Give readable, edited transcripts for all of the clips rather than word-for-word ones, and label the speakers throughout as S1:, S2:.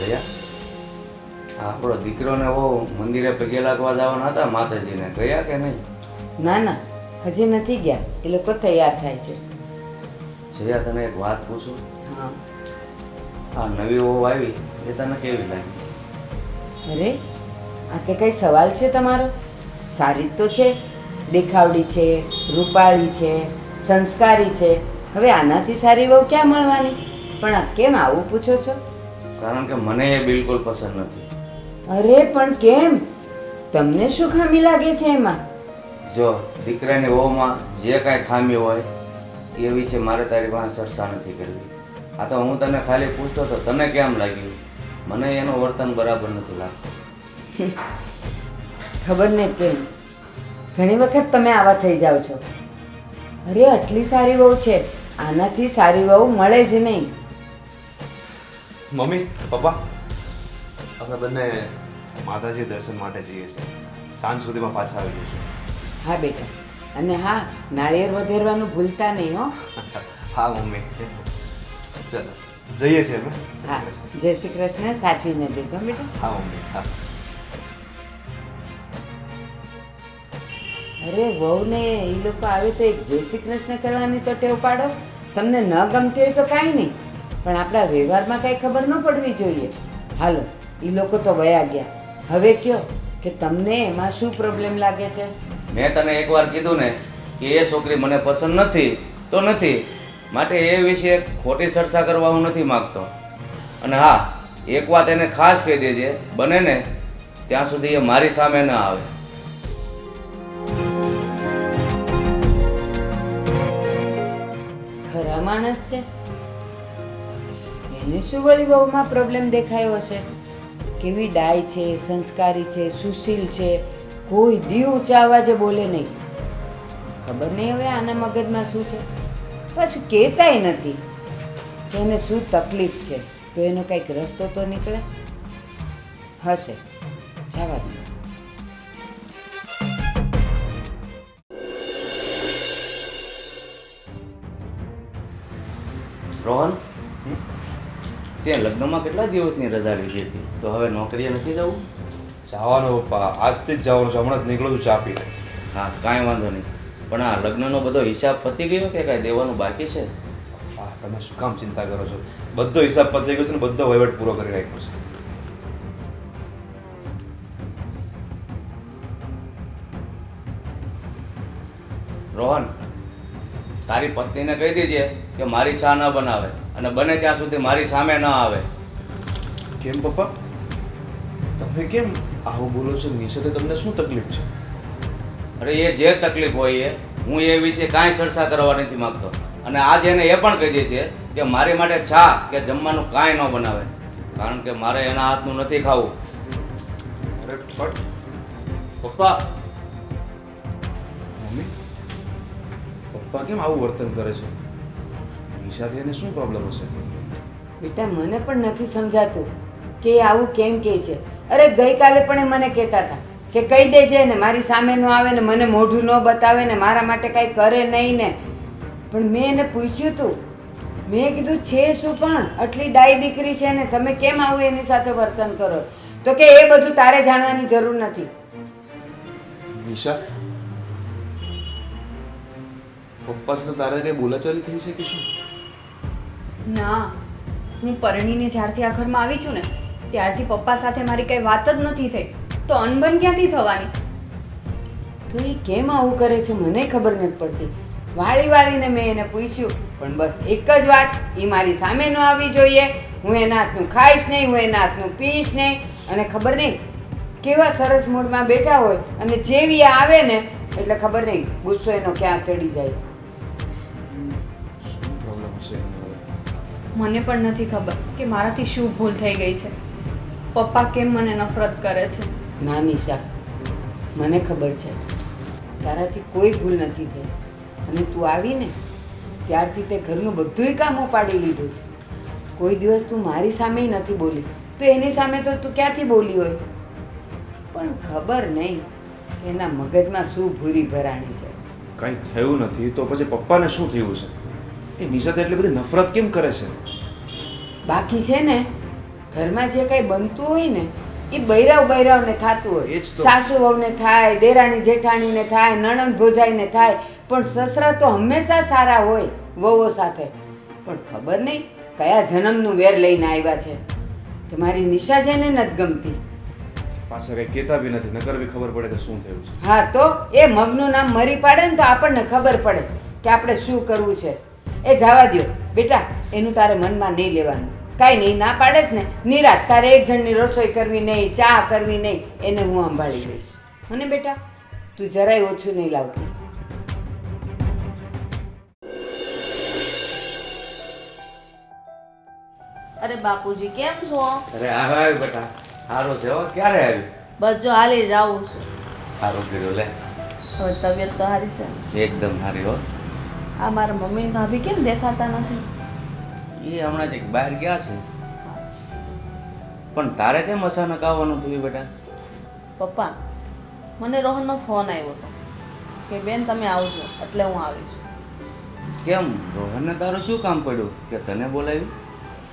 S1: જયા આપણો દીકરોને બહુ મંદિરે પગે લાગવા જવાના હતા માતાજીને, ગયા કે નહીં?
S2: ના ના, હજી નથી ગયા. એ લોકો તૈયાર થાય છે.
S1: જયા, તને એક વાત પૂછું?
S2: હા.
S1: આ નવી વહુ આવી એ તને કેવી લાગી?
S2: અરે, આ તે કઈ સવાલ છે તમારો? સારી જ તો છે, દેખાવડી છે, રૂપાળી છે, સંસ્કારી છે. હવે આનાથી સારી વહુ ક્યાં મળવાની? પણ આ કેમ આવું પૂછો છો?
S1: કારણ કે મને એ બિલકુલ પસંદ નથી.
S2: અરે પણ કેમ? તમને શું ખામી લાગે છે એમાં?
S1: જો દીકરાની વહુમાં જે કાંઈ ખામી હોય એ વિશે મારે તારી પાસે ચર્ચા નથી કરવી. આ તો હું તને ખાલી પૂછતો તો તને કેમ લાગ્યું? મને એનું વર્તન બરાબર નથી લાગતું.
S2: ખબર નહીં કેમ ઘણી વખત તમે આવા થઈ જાઓ છો. અરે આટલી સારી વહુ છે, આનાથી સારી વહુ મળે જ નહીં.
S3: મમ્મી, પપ્પા, આપણે બંને માતાજી દર્શન માટે જઈએ છીએ. સાંજ સુધીમાં પાછા આવી જઈશું.
S2: હા બેટા, અને હા, નાળિયેર વધેરવાનું ભૂલતા નહીં હો.
S3: હા મમ્મી, ચાલો જઈએ છીએ અમે.
S2: હા, જય શ્રી કૃષ્ણ. સાચવીને જજો બેટા.
S3: હા મમ્મી, હા.
S2: અરે વહુને એ લોકો આવે તો એક જય શ્રી કૃષ્ણ કરવાની તો ટેવ પાડો. તમને ન ગમતી હોય તો કાંઈ નહીં, પણ આપણા વ્યવહારમાં કાંઈ ખબર ન પડવી જોઈએ. હાલો, એ લોકો તો વયા ગયા. હવે કયો કે તમને એમાં શું પ્રોબ્લેમ લાગે છે?
S1: મેં તને એકવાર કીધું ને કે એ છોકરી મને પસંદ નથી તો નથી, માટે એ વિશે ખોટી ચર્ચા કરવા હું નથી માગતો. અને હા, એક વાત એને ખાસ કહી દેજે, બને ને ત્યાં સુધી એ મારી સામે ન આવે.
S2: ખરા માણસ છે, એને શું વળી બહુમાં પ્રોબ્લેમ દેખાયો હશે? કેવી ડાય છે, સંસ્કારી છે, સુશીલ છે, કોઈ દી ઊંચા અવાજે બોલે નહીં. ખબર નહીં હવે આના મગજમાં શું છે. પાછું કહેતાય નથી કે એને શું તકલીફ છે, તો એનો કંઈક રસ્તો તો નીકળે હશે. જવા દો.
S1: રોહન, ત્યાં લગ્નમાં કેટલા દિવસની રજા લીધી હતી, તો હવે નોકરીએ નથી જવું?
S3: જવાનું પપ્પા, આજથી જ જવાનું છે. હમણાં જ નીકળું છું ચા પીને.
S1: હા, કાંઈ વાંધો નહીં, પણ આ લગ્નનો બધો હિસાબ પતી ગયો કે કાંઈ દેવાનું બાકી છે?
S3: પપ્પા, તમે શું કામ ચિંતા કરો છો? બધો હિસાબ પતી ગયો છે ને બધો વહીવટ પૂરો કરી રાખ્યો છે.
S1: રોહન, તારી પત્નીને કહી દેજે કે મારી ચા ન બનાવે અને બને ત્યાં સુધી મારી સામે ન આવે.
S3: કેમ પપ્પા, તમે કેમ આવું બોલો છો? નિશાતે તમને શું તકલીફ છે?
S1: અરે એ જે તકલીફ હોય એ હું એ વિશે કાંઈ ચર્ચા કરવા નથી માગતો. અને આજે એને એ પણ કહી દે છે કે મારી માટે ચા કે જમવાનું કાંઈ ન બનાવે, કારણ કે મારે એના હાથનું નથી ખાવું.
S3: અરે પણ
S1: પપ્પા,
S3: મમ્મી, પપ્પા કેમ આવું વર્તન કરે છે? નિશાથી એને શું પ્રોબ્લેમ હશે?
S2: બેટા, મને પણ નથી સમજાતું કે એ આવું કેમ કહે છે. અરે ગઈકાલે પણ એ મને કહેતા હતા કે કહી દેજે ને, મારી સામે ન આવે ને, મને મોઢું ન બતાવે ને, મારા માટે કાંઈ કરે નહીં ને. પણ મેં એને પૂછ્યું હતું, મેં કીધું છે શું, પણ આટલી ડાઈ દીકરી છે ને તમે કેમ આવું એની સાથે વર્તન કરો? તો કે એ બધું તારે જાણવાની જરૂર નથી.
S3: નિશા, પપ્પા સાથે તારે કઈ બોલાચાલી થઈ છે કે શું?
S4: ના, હું પરણીને જ્યારથી આ ઘરમાં આવી છું ને ત્યારથી પપ્પા સાથે મારી કઈ વાત જ નથી થઈ, તો અનબન ક્યાંથી થવાની?
S2: તો એ કેમ આવું કરે છે મને ખબર નથી પડતી. વાળીને મેં એને પૂછ્યું, પણ બસ એક જ વાત, એ મારી સામે ન આવી જોઈએ, હું એના હાથનું ખાઈશ નહીં, હું એના હાથનું પીશ નહીં. અને ખબર નહીં કેવા સરસ મૂડમાં બેઠા હોય અને જેવી આવે ને એટલે ખબર નહીં ગુસ્સો એનો ક્યાં ચડી જાય છે.
S3: શું પ્રોબ્લેમ હશે એને હવે?
S4: મને પણ નથી ખબર કે મારાથી શું ભૂલ થઈ ગઈ છે. પપ્પા કેમ મને નફરત કરે છે?
S2: ના નિશા, મને ખબર છે તારાથી કોઈ ભૂલ નથી થઈ. અને તું આવીને ત્યારથી તે ઘરનું બધુંય કામ ઉપાડી લીધું છે. કોઈ દિવસ તું મારી સામે નથી બોલી, તો એની સામે તો તું ક્યાંથી બોલી હોય? પણ ખબર નહીં કે એના મગજમાં શું ભૂરી ભરાણી છે.
S3: કંઈ થયું નથી તો પછી પપ્પાને શું થયું છે? એ નિશાતે એટલી બધી નફરત કેમ કરે છે?
S2: બાકી છે ને ઘરમાં જે કંઈ બનતું હોય ને એ બૈરાવને થતું
S3: એ
S2: હોય.
S3: જ તો.
S2: સાસુ વહુને થાય, દેરાણી જેઠાણીને થાય, નણંદ ભોજાઈને થાય, પણ સસરા તો હંમેશા સારા હોય વહુઓ સાથે. પણ ખબર નહીં કયા જન્મનું વેર લઈને આવ્યા છે કે મારી નિશા જેને નથી ગમતી.
S3: પાછા કંઈ કહેતા બી નથી, નકર બી ખબર પડે કે શું થયું છે.
S2: હા તો એ મગનું નામ મરી પાડે ને તો આપણને ખબર પડે કે આપણે શું કરવું છે. એ જવા દ્યો બેટા, એનું તારે મનમાં નહીં લેવાનું. કાંઈ નહીં, ના પાડે જ ને નિરાત તારે એક જણની રસોઈ કરવી નહીં, ચા કરવી નહીં, એને હું સંભાળી લઈશ. અને બેટા તું જરાય ઓછું નહીં લાવતી.
S5: અરે બાપુજી કેમ છો?
S1: અરે આવ્યો બેટા, સારું છે હો. ક્યારે આવ્યું?
S5: બસ જો હાલી જ આવું છું.
S1: સારું કર્યું લે,
S5: હવે તબિયત તો સારી છે.
S1: એકદમ સારી હો.
S5: આ મારા મમ્મી ને ભાભી કેમ દેખાતા નથી?
S1: એ હમણાં જ એક બહાર ગયા છે. પણ તારે કેમ અચાનક આવવાનું થયું બેટા?
S5: પપ્પા, મને રોહનનો ફોન આવ્યો હતો કે બેન તમે આવજો, એટલે હું આવી છું.
S1: કેમ, રોહનને તારું શું કામ પડ્યું કે તને બોલાવ્યું?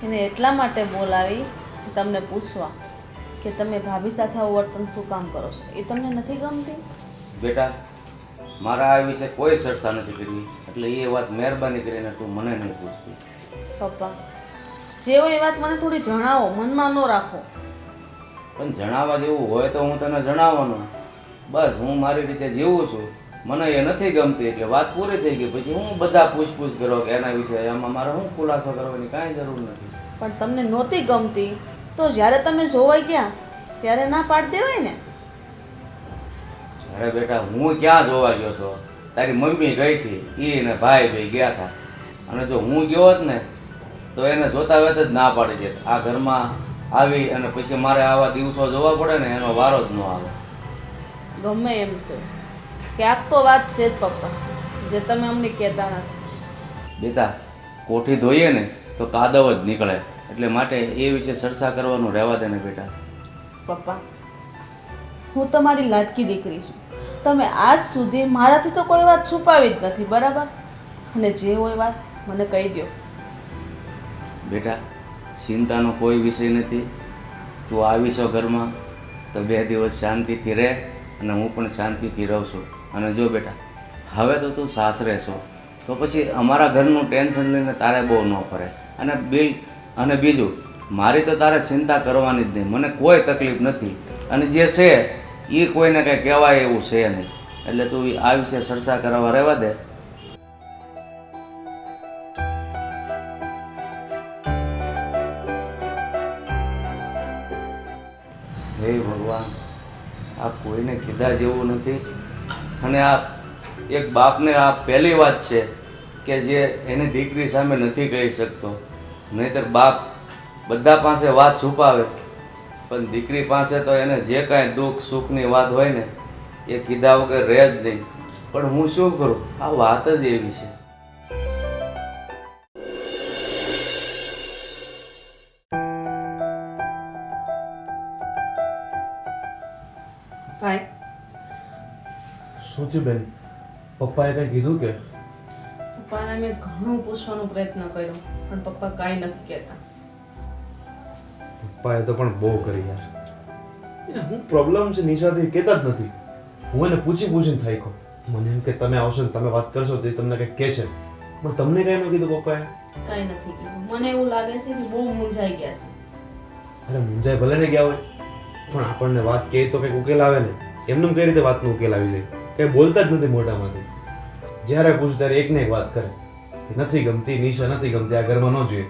S5: એને એટલા માટે બોલાવી કે તમને પૂછવા કે તમે ભાભી સાથે આવું વર્તન શું કામ કરો છો? એ તમને નથી ગમતી?
S1: બેટા, મારા આ વિશે કોઈ ચર્ચા નથી કરવી, એટલે એ વાત મહેરબાની કરીને તું મને નહીં પૂછતી.
S5: પપ્પા, જે હોય એ વાત મને થોડી જણાવો, મનમાં ન રાખો.
S1: પણ જણાવવા જેવું હોય તો હું તને જણાવવાનો. બસ હું મારી રીતે જીવું છું, મને એ નથી ગમતી એટલે વાત પૂરી થઈ ગઈ. પછી હું બધા પૂછપૂછ કરો કે એના વિશે, એમાં મારે શું ખુલાસો કરવાની કાંઈ જરૂર નથી.
S5: પણ તમને નહોતી ગમતી તો જ્યારે તમે જોવાઈ ગયા ત્યારે ના પાડી દેવાય ને.
S1: અરે બેટા, હું ક્યાં જોવા ગયો હતો? તારી મમ્મી ગઈ હતી, એ ને ભાઈ ભાઈ ગયા હતા. અને જો હું ગયો હોત ને તો એને જોતા વેત જ ના પાડી દેત. આ ઘરમાં આવી અને પછી મારે આવા દિવસો જોવા પડે ને એનો વારો જ ન આવે.
S5: ગમે એમ તો ક્યાંક તો વાત છે જ પપ્પા, જે તમે અમને કહેતા નથી.
S1: બેટા, કોઠી ધોઈએ ને તો કાદવ જ નીકળે, એટલે માટે એ વિશે ચર્ચા કરવાનું રહેવા દે ને બેટા.
S5: પપ્પા, હું તમારી લાડકી દીકરી છું. તમે આજ સુધી મારાથી તો કોઈ વાત છુપાવી જ નથી, બરાબર? અને જે હોય વાત મને કહી દો.
S1: બેટા, ચિંતાનો કોઈ વિષય નથી. તું આવી છો ઘરમાં તો 2 દિવસ શાંતિથી રહે અને હું પણ શાંતિથી રહું છું. અને જો બેટા, હવે તો તું સાસરે છો તો પછી અમારા ઘરનું ટેન્શન લઈને તારે બહુ ન ફરે. અને બીજું, મારી તો તારે ચિંતા કરવાની જ નહીં, મને કોઈ તકલીફ નથી. અને જે છે એ કોઈને કંઈ કહેવાય એવું છે નહીં, એટલે તું આ વિશે ચર્ચા કરવા રહેવા દે. હે ભગવાન, આ કોઈને કીધા જેવું નથી. અને આ એક બાપને આ પહેલી વાત છે કે જે એની દીકરી સામે નથી કહી શકતો. નહીંતર બાપ બધા પાસે વાત છુપાવે, પણ દીકરી પાસે તો એને જે કાંઈ દુઃખ સુખની વાત હોય ને એ કીધા વગર રહે જ નહીં. પણ હું શું કરું, આ વાત જ એવી છે.
S5: ભાઈ,
S3: શું થયું બેન? પપ્પાએ કંઈ કીધું કે?
S5: પપ્પાને મેં ઘણું પૂછવાનો પ્રયત્ન કર્યો પણ પપ્પા કાંઈ નથી કહેતા.
S3: પપ્પાએ તો પણ બહુ કરી યાર. એને શું પ્રોબ્લેમ છે નિશાથી કહેતા જ નથી. હું એને પૂછીને થાક્યો. મને એમ કે તમે આવશો ને તમે વાત કરશો તો એ તમને કંઈક કહેશે, પણ તમને કંઈ ન કીધું પપ્પાએ?
S5: કાંઈ નથી કીધું. મને એવું લાગે છે કે બહુ મૂંઝાઈ ગયા છે.
S3: અરે મૂંઝાઈ ભલે ને ગયા હોય, પણ આપણને વાત કહે તો કંઈક ઉકેલ આવે ને. એમનું કઈ રીતે વાતનો ઉકેલ આવી જાય? કંઈ બોલતા જ નથી મોઢામાંથી. જ્યારે પૂછું ત્યારે એકને એક વાત કરે, નથી ગમતી નિશા, નથી ગમતી, આ ઘરમાં ન જોઈએ.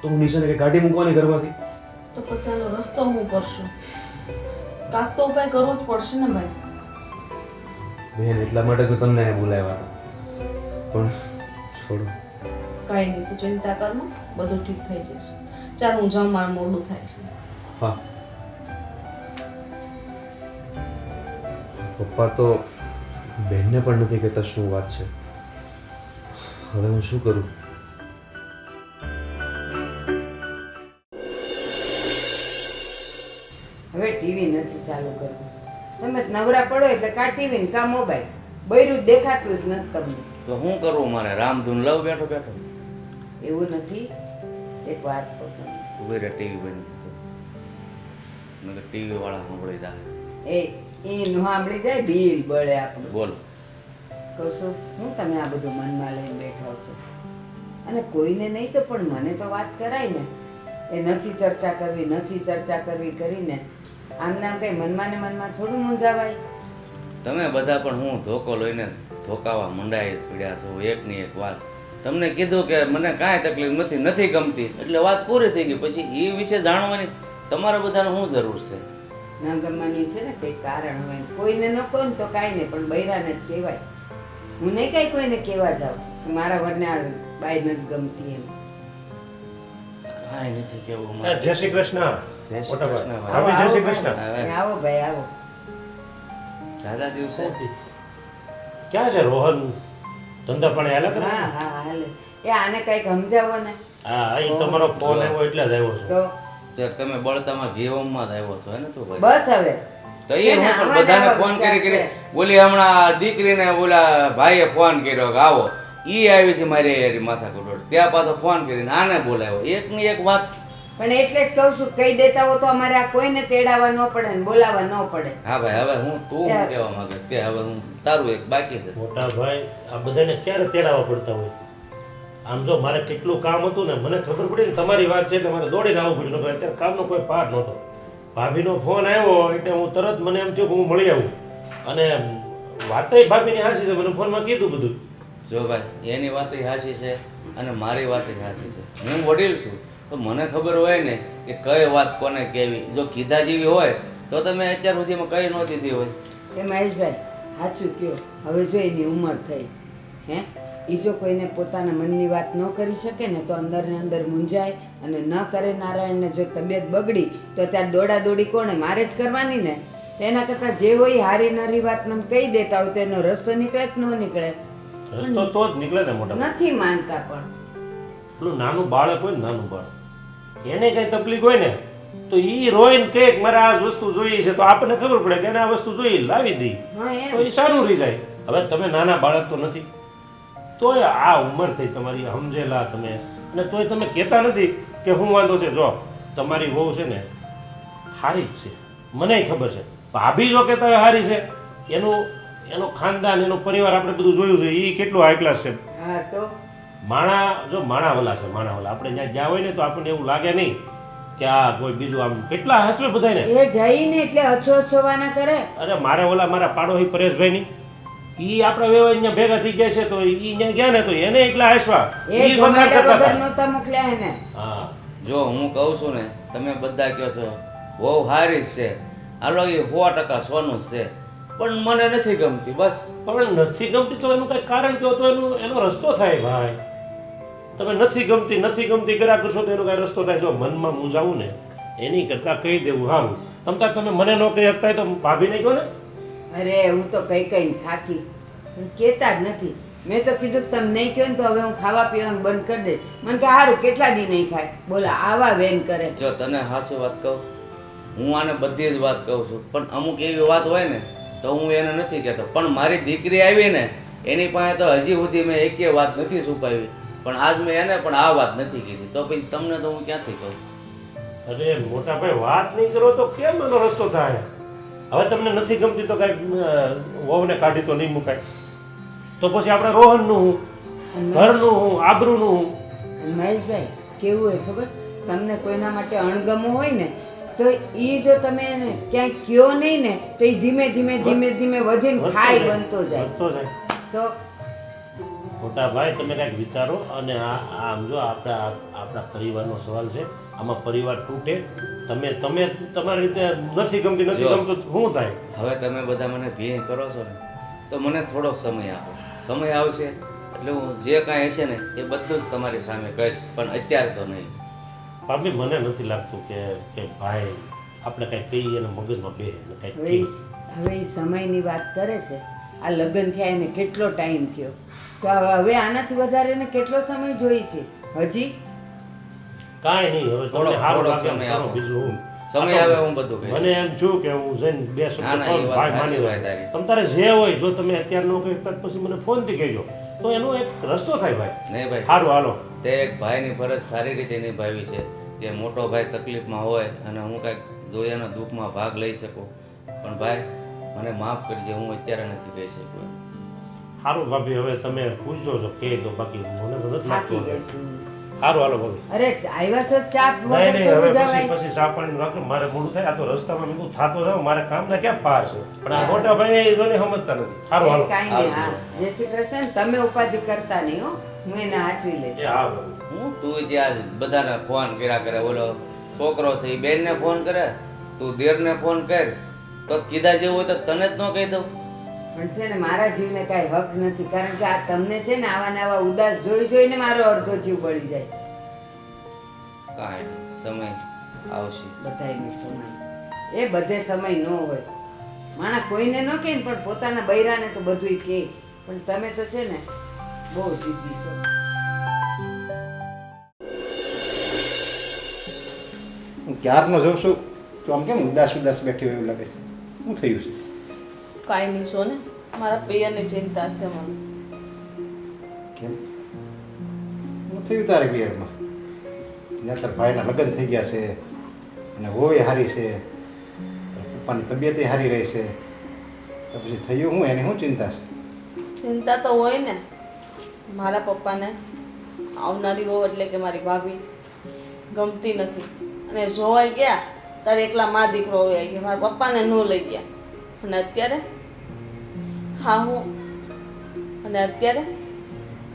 S3: તો હું નિશાને કંઈ કાઢી મૂકવાની ઘરમાંથી?
S5: તો પછી આનો રસ્તો હું કરશું? કાંક તો ઉપાય કરવો જ પડશે ને ભાઈ.
S3: બેન, એટલા માટે તો તમને અહીંયા બોલાવ્યા હતા. પણ છોડો,
S5: કાંઈ નહીં, તું ચિંતા કરમાં, બધું ઠીક થઈ જશે. ચાલ હું જાઉં, મારું મોડું થાય છે.
S3: હા. પપ્પા તો બેનને પણ નથી કહેતા શું વાત છે. હવે હું શું કરું?
S2: હવે ટીવી નથી ચાલુ કરવું. તમે નવરા પડો એટલે કા ટીવી ને કા મોબાઈલ, બૈરું દેખાતું જ નથી તમને.
S1: તો શું કરવું મારે? રામધૂન લવ બેઠો બેઠો.
S2: એવું નથી. એક વાત કહું તમને,
S1: ઉભી રહે, ટીવી બંધ કરી દો. નકર ટીવી વાળા સાંભળી જાય.
S2: એ નો સાંભળી જાય બિલ બળે આપણું.
S1: બોલો.
S2: કહું છું હું તમે આ બધું મનમાં લઈને બેઠો છો અને કોઈને નહીં તો પણ મને તો વાત કરાય ને. એ નથી ચર્ચા કરવી કરીને આમને આમ કઈ મનમાં ને મનમાં થોડું મૂંઝાવાય.
S1: તમે બધા પણ હું ધોકો લઈને ધોકાવા મંડાઈ પડ્યા છો. એકની એક વાત તમને કીધું કે મને કાંઈ તકલીફ નથી ગમતી એટલે વાત પૂરી થઈ ગઈ. પછી એ વિશે જાણવાની તમારે બધાને શું જરૂર છે?
S2: ન ગમવાનું છે ને કંઈક કારણ હોય. કોઈને ન કહો ને તો કાંઈ નહીં, પણ બૈરાને જ કહેવાય. હું નહીં કાંઈ કોઈને કહેવા જાઉં કે મારા વરને આ બાઈ નથી ગમતી એમ.
S1: કાંઈ નથી કેવું
S6: હા,
S1: મારે.
S6: જય શ્રી કૃષ્ણ.
S1: જય શ્રી
S6: મોટા
S1: કૃષ્ણ
S6: ભાઈ.
S1: ભાઈ.
S6: જય શ્રી કૃષ્ણ.
S1: હવે
S2: આવો ભાઈ આવો.
S1: દાદા દિવસે
S6: ક્યાં છે રોહન? ધંધા પાણી હાલે કરે?
S2: હા હા હાલે. એ આને કંઈક સમજાવો ને.
S6: હા, અહીં તમારો ફોન આવ્યો એટલે જ આવ્યો છું.
S2: તો
S1: તો તમે બળતામાં ઘેવમાં જ આવ્યો છો હે ને તું ભાઈ?
S2: બસ હવે
S1: તો એ હું પણ બધાને ફોન કરી બોલી હમણાં દીકરીને બોલા ભાઈએ ફોન કર્યો કે આવો. ઈ આવી છે મારી માથા કુટોડ. ત્યાં પાછો ફોન કરીને આને બોલાવ્યો. એકની એક વાત.
S2: પણ એટલે જ કહું છું કહી દેતા હો તો અમારે આ કોઈને તેડાવા ન પડે ને બોલાવા ન પડે.
S1: હા ભાઈ હવે તું શું કહેવા માંગે કે હવે હું તારું એક બાકી છે.
S6: મોટા ભાઈ, આ બધાને ક્યારે તેડાવવા પડતા હોય? આમ જો મારે કેટલું કામ હતું ને, મને ખબર પડી ને તમારી વાત છે એટલે મારે દોડીને આવવું પડ્યું. નકર અત્યારે કામનો કોઈ પાર નહોતો. ભાભીનો ફોન આવ્યો એટલે હું તરત મને એમ થયું કે હું મળી આવું. અને વાતય ભાભીની હાસી છે, મને ફોનમાં કીધું બધું.
S1: જો ભાઈ એની વાત હાચી છે અને મારી વાત હાચી છે. હું વડીલ છું તો મને ખબર હોય ને કે કઈ વાત કોને કહેવી. જો કીધા જેવી હોય તો તમે અત્યાર સુધીમાં કઈ ન દીધી હોય.
S2: એ મહેશભાઈ સાચું કયો. હવે જો એની ઉંમર થઈ હે એ જો કોઈને પોતાના મનની વાત ન કરી શકે ને તો અંદર ને અંદર મૂંઝાય અને ન કરે. નારાયણને જો તબિયત બગડી તો ત્યાં દોડાદોડી કોણે? મારે જ કરવાની ને. તો એના કરતાં જે હોય હારી નરી વાત મને કહી દેતા હોય તો એનો રસ્તો નીકળે કે ન નીકળે?
S6: રસ્તો તો જ નીકળે ને મોટા ભાઈ.
S2: નથી માનતા. પણ
S6: પેલું નાનું બાળક હોય ને, નાનું બાળક, એને કઈ તકલીફ હોય ને તો ઈ રોઈને કહે કે મારે આ વસ્તુ જોઈએ છે તો આપણને ખબર પડે કે એને આ વસ્તુ જોઈએ, લાવી દઈ
S2: હા
S6: તો
S2: એમ
S6: એ સારું રહી જાય. હવે તમે નાના બાળક તો નથી, તોય આ ઉંમર થઈ તમારી, સમજેલા તમે, અને તોય તમે કહેતા નથી કે હું વાંધો છે. જો તમારી વહુ છે ને સારી જ છે, મને ખબર છે. ભાભી જો કહેતા હોય સારી છે, એનો ખાનદાન, એનો પરિવાર આપણે બધું જોયું છે, એ કેટલું હાઈ ક્લાસ છે.
S2: હા તો
S6: માણાવલા છે, માણાવલા. આપણે જ્યાં જ્યાં હોય ને તો આપણને એવું લાગે નહીં કે આ કોઈ બીજું. આમ કેટલા હાચવે બધાને.
S2: એ જઈને એટલે અછો અછોવાના કરે.
S6: અરે મારા પાડોશી પરેશભાઈ ની ઈ આપણા વેવાઈ અહીંયા ભેગા થઈ ગયા છે તો ઈ અહીંયા ગયા ને તો એને એકલા હાસવા
S2: એ
S6: ઈ વખાણ
S2: જમાડા
S6: કરતા
S2: વગર
S6: હતા.
S2: નહોતા મોકલ્યા એને.
S6: હા,
S1: જો હું કહું છું ને તમે બધા કહો છો બહુ સારી જ છે, હાલો એ 100% સોનું જ છે, પણ મને નથી ગમતી બસ.
S6: પણ નથી ગમતી તો એનું કઈ કારણ કહો તો એનો રસ્તો થાય ભાઈ. તમે નથી ગમતી કર્યા કરશો તો એનો કઈ રસ્તો થાય. જો મનમાં મૂંઝાવું ને એની કરતા કહી દેવું સારું. તમે મને ન કહી શકતા તો ભાભીને કહો ને.
S2: અરે હું તો કઈ થાકી પણ કહેતા જ નથી. મેં તો કીધું કે તમે નહીં કહો ને તો હવે હું ખાવા પીવાનું બંધ કરી દઈશ. મને કે સારું કેટલા દી નહીં ખાય. બોલા આવા વેન કરે.
S1: જો તને હાસી વાત કહું, હું આને બધી જ વાત કહું છું, પણ અમુક એવી વાત હોય ને તો હું એને નથી કહેતો. પણ મારી દીકરી આવી ને એની પાસે તો હજી સુધી મેં એકે વાત નથી છુપાવી, પણ આજ મેં એને પણ આ વાત નથી કીધી. તો પછી તમને તો હું ક્યાંથી કહું?
S6: અરે મોટા ભાઈ, વાત નહીં કરો તો કેમ એનો રસ્તો થાય? હવે તમને નથી ગમતી તો કઈ વહુને કાઢી તો નહીં મુકાય. તો પછી આપણે રોહનનું હું, ઘરનું હું, આબરૂનું હું.
S2: અને મહેશભાઈ કેવું હોય ખબર? તમને કોઈના માટે અણગમો હોય ને તો એ જો તમે એને ક્યાંય કયો નહીં ને તો એ ધીમે ધીમે વધીને ખાઈ બનતો જાય.
S6: વધતો જાય.
S2: તો
S6: મોટા ભાઈ તમે કંઈક વિચારો. અને આમ જો આપણા પરિવારનો સવાલ છે, આમાં પરિવાર તૂટે. તમે તમારી રીતે નથી ગમતું શું થાય?
S1: હવે તમે બધા મને ભેં કરો છો ને તો મને થોડો સમય આપો. સમય આવશે એટલે હું જે કાંઈ હશે ને એ બધું જ તમારી સામે કહીશ, પણ અત્યારે તો નહીં.
S6: ભાભી મને નથી લાગતું કે ભાઈ આપણે કંઈ કહીએ અને મગજમાં બે કંઈક.
S2: હવે એ સમયની વાત કરે છે. આ લગ્ન થયા એને કેટલો ટાઈમ થયો? તો હવે આનાથી વધારે એને કેટલો સમય જોઈ છે? હજી
S6: કાંઈ નહીં. હવે
S1: થોડોક
S6: તમને સારું
S1: થોડોક
S6: લાગે એમ
S1: સમય
S6: કરો,
S1: આપો.
S6: બીજું હું.
S1: સમય આવે હું બધું કહીશ.
S6: મને એમ થયું કે હું જઈને બે
S1: ના,
S6: શબ્દ
S1: ના, એ
S6: કહું,
S1: વાત
S6: ભાઈ
S1: સાચી
S6: માની
S1: વાત
S6: લો.
S1: તારી.
S6: તમ તારે જે હોય, જો તમે અત્યારે ન કહેતા પછી મને ફોનથી કહેજો તો એનો એક રસ્તો થાય ભાઈ.
S1: નહીં ભાઈ,
S6: સારું હાલો.
S1: તે એક ભાઈની ફરજ સારી રીતે નિભાવી છે. કે મોટો ભાઈ તકલીફમાં હોય અને હું કાંઈક જોયાના દુઃખમાં ભાગ લઈ શકું, પણ ભાઈ મને માફ કરજે, હું અત્યારે નથી કહી શકું એમ.
S6: સારું ભાભી, હવે તમે પૂછજો છો કહી દો, બાકી મને તો નથી
S2: થાકી
S6: લાગતું.
S2: ગઈ છું.
S6: સારું હાલો ભાભી.
S2: અરે આવ્યા છો ચા
S6: નહીં
S2: વગર
S6: નહીં, હવે
S2: થોડું જવાય.
S6: પછી ચા પાણી રાખજો, મારે મોડું થાય. આ તો રસ્તામાં મેં કીધું થાતો જાવ, મારે કામના ક્યાં પાર છે, પણ આ મોટા ભાઈ જોને સમજતા નથી. સારું
S2: એ
S6: હાલો.
S2: કાંઈ નહીં, હા. જય શ્રી કૃષ્ણ. તમે ઉપાધિ કરતા નહીં હો, હું એને હાચવી લઈશ.
S6: એ હા ભાભી.
S1: હું તું ત્યાં બધાને ફોન કર્યા કરે, ઓલો છોકરો છે એ બેનને ફોન કરે, તું દેરને ફોન કર, તો કીધા જેવું હોય તો તને જ ન કહી દઉં.
S2: પણ છે ને મારા જીવને કાંઈ હક નથી, કારણ કે આ તમને છે ને આવા ને આવા ઉદાસ જોઈ જોઈને મારો અડધો જીવ બળી જાય છે.
S1: કાંઈ નહીં, સમય આવશે.
S2: બધાયનો સમય એ બધે સમય ન હોય. માણસ કોઈને ન કહે ને, પણ પોતાના બૈરાને તો બધુંય કહે. પણ તમે તો છે ને બહુ જીદ્દી છો.
S7: હું ક્યારનો જોઉં છું તો આમ કેમ ઉદાસ ઉદાસ બેઠી હોય એવું લાગે છે. શું થયું છે?
S5: કાંઈ નહીં છો ને, મારા પિયરની ચિંતા છે મને.
S7: કેમ શું થયું તારે પિયરમાં? જ્યાં તારા ભાઈના લગ્ન થઈ ગયા છે અને હોય સારી છે, પપ્પાની તબિયતે સારી રહી છે, તો પછી થયું હું એની શું ચિંતા છે?
S5: ચિંતા તો હોય ને. મારા પપ્પાને આવનારી વહુ એટલે કે મારી ભાભી ગમતી નથી, અને જોવાઈ ગયા ત્યારે એકલા મા દીકરો હોય ગયા, મારા પપ્પાને ન લઈ ગયા. અને અત્યારે હા હું અને અત્યારે